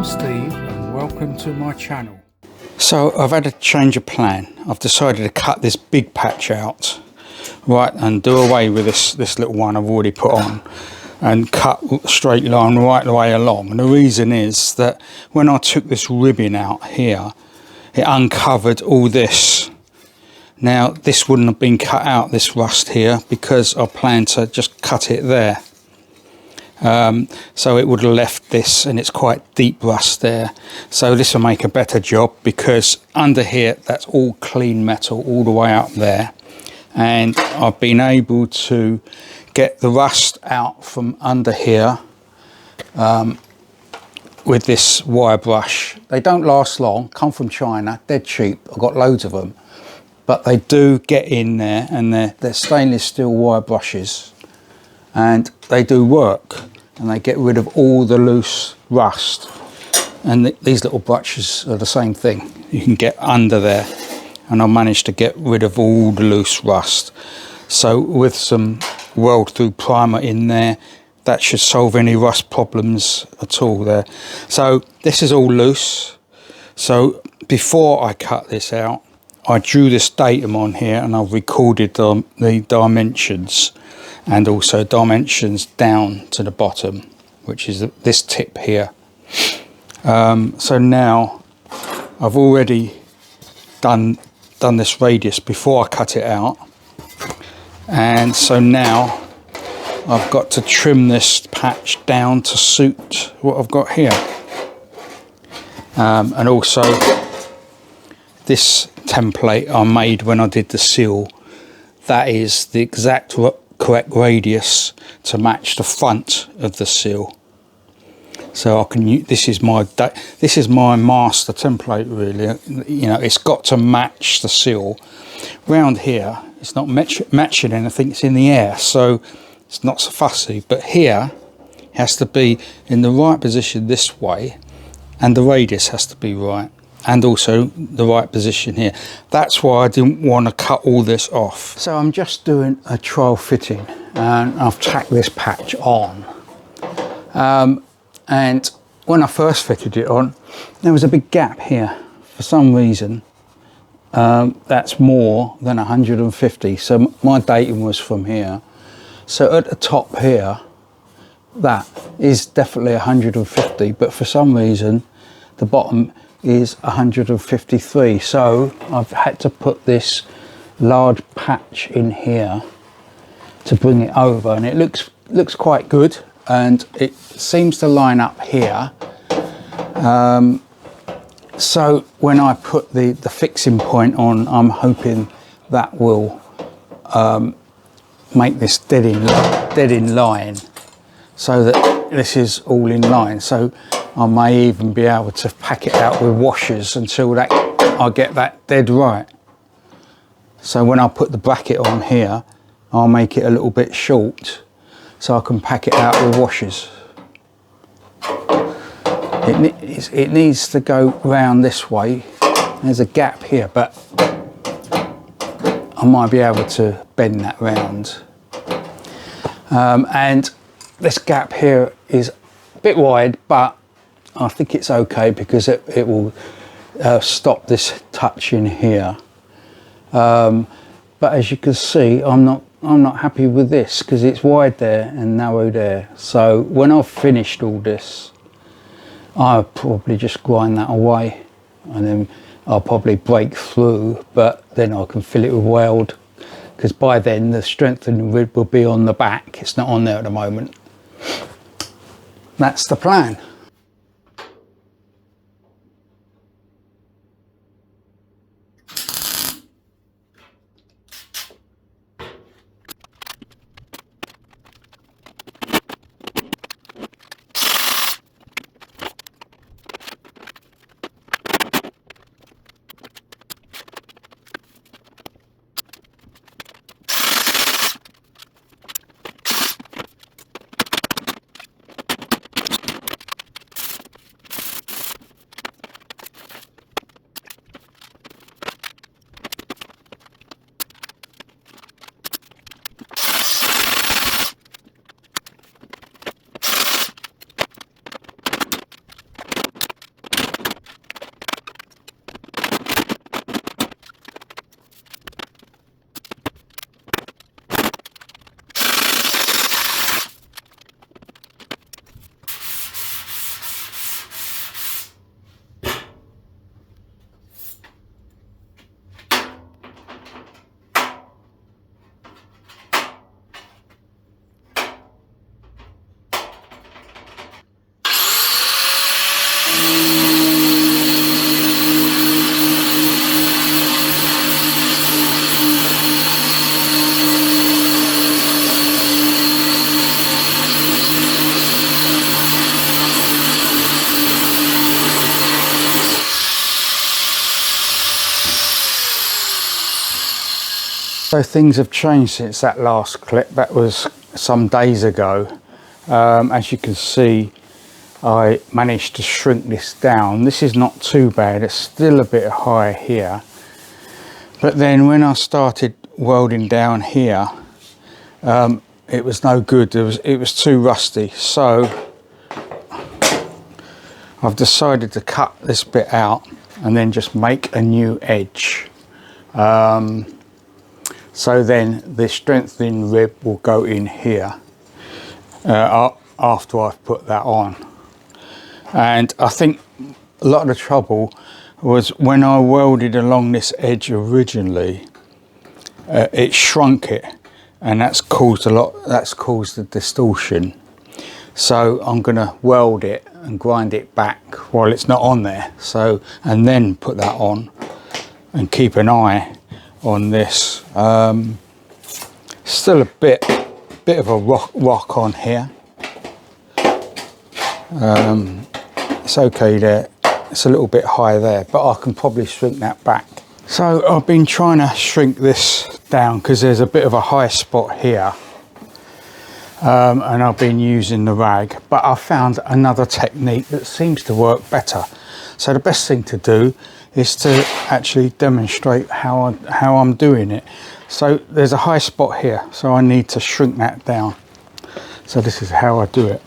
I'm Steve and welcome to my channel. So I've had a change of plan. I've decided to cut this big patch out, right, and do away with this little one I've already put on and cut a straight line right the way along. And the reason is that when I took this ribbing out here, it uncovered all this. Now this wouldn't have been cut out, this rust here, because I planned to just cut it there. So it would have left this, and it's quite deep rust there. So this will make a better job, because under here that's all clean metal all the way up there, and I've been able to get the rust out from under here with this wire brush. They don't last long, come from China, they're cheap, I've got loads of them, but they do get in there, and they're stainless steel wire brushes, and they do work. And they get rid of all the loose rust, and these little brushes are the same thing. You can get under there, and I managed to get rid of all the loose rust. So with some weld through primer in there, that should solve any rust problems at all there. So this is all loose. So before I cut this out, I drew this datum on here, and I've recorded the dimensions, and also dimensions down to the bottom, which is this tip here. So now I've already done this radius before I cut it out, and so now I've got to trim this patch down to suit what I've got here. And also this template I made when I did the seal, that is the exact correct radius to match the front of the seal. So I can use, this is my master template really. You know, it's got to match the seal. Round here it's not matching anything, it's in the air, so it's not so fussy, but here it has to be in the right position this way, and the radius has to be right, and also the right position here. That's why I didn't want to cut all this off. So I'm just doing a trial fitting, and I've tacked this patch on. And when I first fitted it on, there was a big gap here. For some reason, that's more than 150. So my dating was from here. So at the top here, that is definitely 150, but for some reason, the bottom is 153, so I've had to put this large patch in here to bring it over, and it looks quite good, and it seems to line up here. So when I put the fixing point on, I'm hoping that will make this dead in line, so that this is all in line. So I may even be able to pack it out with washers until I get that dead right. So when I put the bracket on here, I'll make it a little bit short so I can pack it out with washers. It needs to go round this way. There's a gap here, but I might be able to bend that round. And this gap here is a bit wide, but I think it's okay, because it will stop this touch in here. But as you can see, I'm not happy with this, because it's wide there and narrow there. So when I've finished all this, I'll probably just grind that away, and then I'll probably break through, but then I can fill it with weld, because by then the strengthening rib will be on the back. It's not on there at the moment. That's the plan. So things have changed since that last clip. That was some days ago. As you can see, I managed to shrink this down. This is not too bad. It's still a bit high here. But then when I started welding down here, it was no good. It was too rusty. So I've decided to cut this bit out and then just make a new edge. So then the strengthening rib will go in here after I've put that on. And I think a lot of the trouble was when I welded along this edge originally, it shrunk it, and that's caused the distortion. So I'm going to weld it and grind it back while it's not on there. So, and then put that on and keep an eye on this. Still a bit of a rock on here. It's okay there. It's a little bit high there, but I can probably shrink that back. So I've been trying to shrink this down because there's a bit of a high spot here. And I've been using the rag, but I found another technique that seems to work better. So the best thing to do is to actually demonstrate how I'm doing it. So there's a high spot here, so I need to shrink that down. So this is how I do it.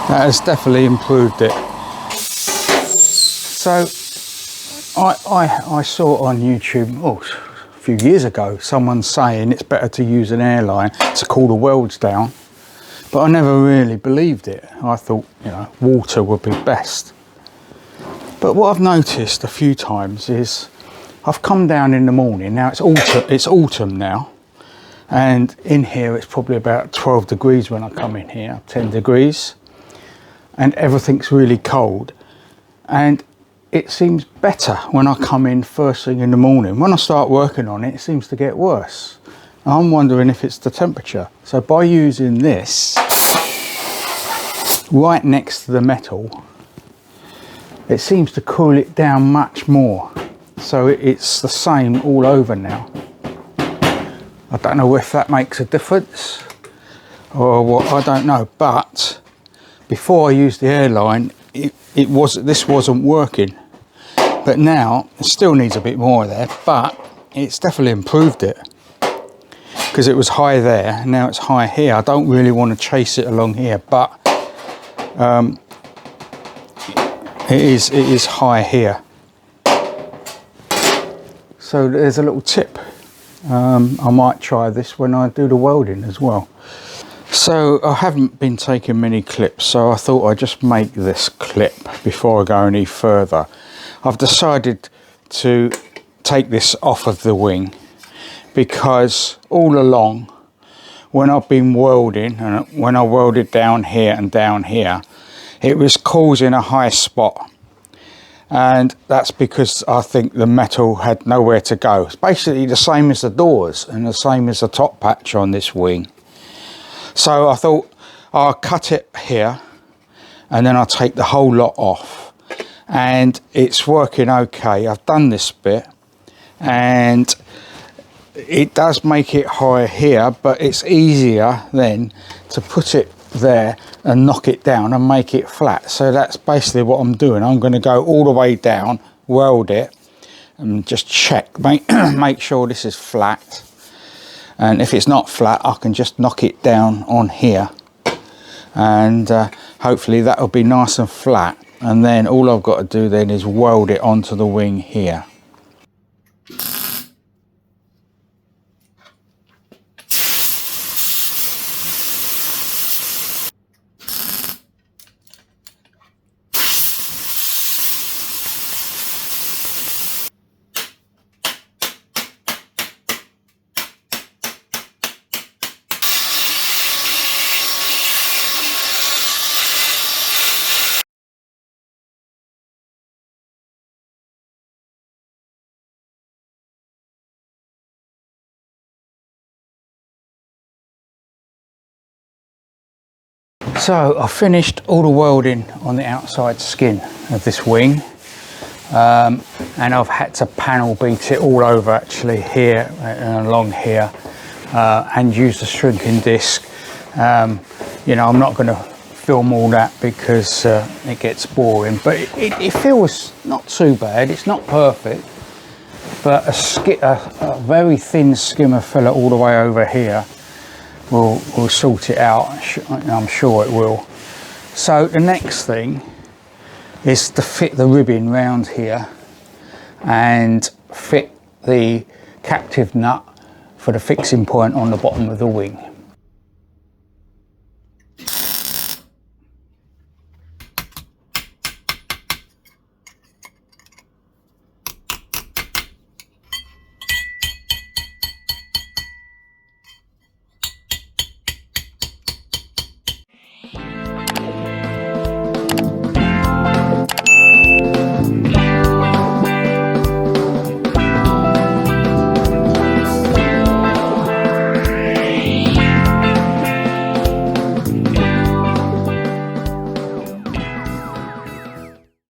That has definitely improved it. So I saw on YouTube a few years ago someone saying it's better to use an airline to cool the welds down, but I never really believed it. I thought, you know, water would be best. But what I've noticed a few times is I've come down in the morning. Now it's autumn now, and in here it's probably about 12 degrees when I come in here, 10 degrees. And everything's really cold, and it seems better when I come in first thing in the morning. When I start working on it, it seems to get worse. I'm wondering if it's the temperature. So by using this right next to the metal, it seems to cool it down much more. So it's the same all over now. I don't know if that makes a difference or what, I don't know, but before I used the airline, this wasn't working, but now it still needs a bit more there, but it's definitely improved it because it was high there, now it's high here. I don't really want to chase it along here, but it is high here. So there's a little tip. I might try this when I do the welding as well. So I haven't been taking many clips, so I thought I'd just make this clip before I go any further. I've decided to take this off of the wing because all along when I've been welding, and when I welded down here and down here, it was causing a high spot. And that's because I think the metal had nowhere to go. It's basically the same as the doors and the same as the top patch on this wing. So I thought I'll cut it here and then I'll take the whole lot off, and it's working okay. I've done this bit and it does make it higher here, but it's easier then to put it there and knock it down and make it flat. So that's basically what I'm doing. I'm going to go all the way down, weld it and just check, make sure this is flat. And if it's not flat, I can just knock it down on here, and hopefully that'll be nice and flat. And then all I've got to do then is weld it onto the wing here. So I finished all the welding on the outside skin of this wing, and I've had to panel beat it all over actually here and along here, and use the shrinking disc. You know, I'm not going to film all that because it gets boring, but it feels not too bad. It's not perfect, but a very thin skimmer filler all the way over here will sort it out. I'm sure it will. So the next thing is to fit the ribbon round here and fit the captive nut for the fixing point on the bottom of the wing.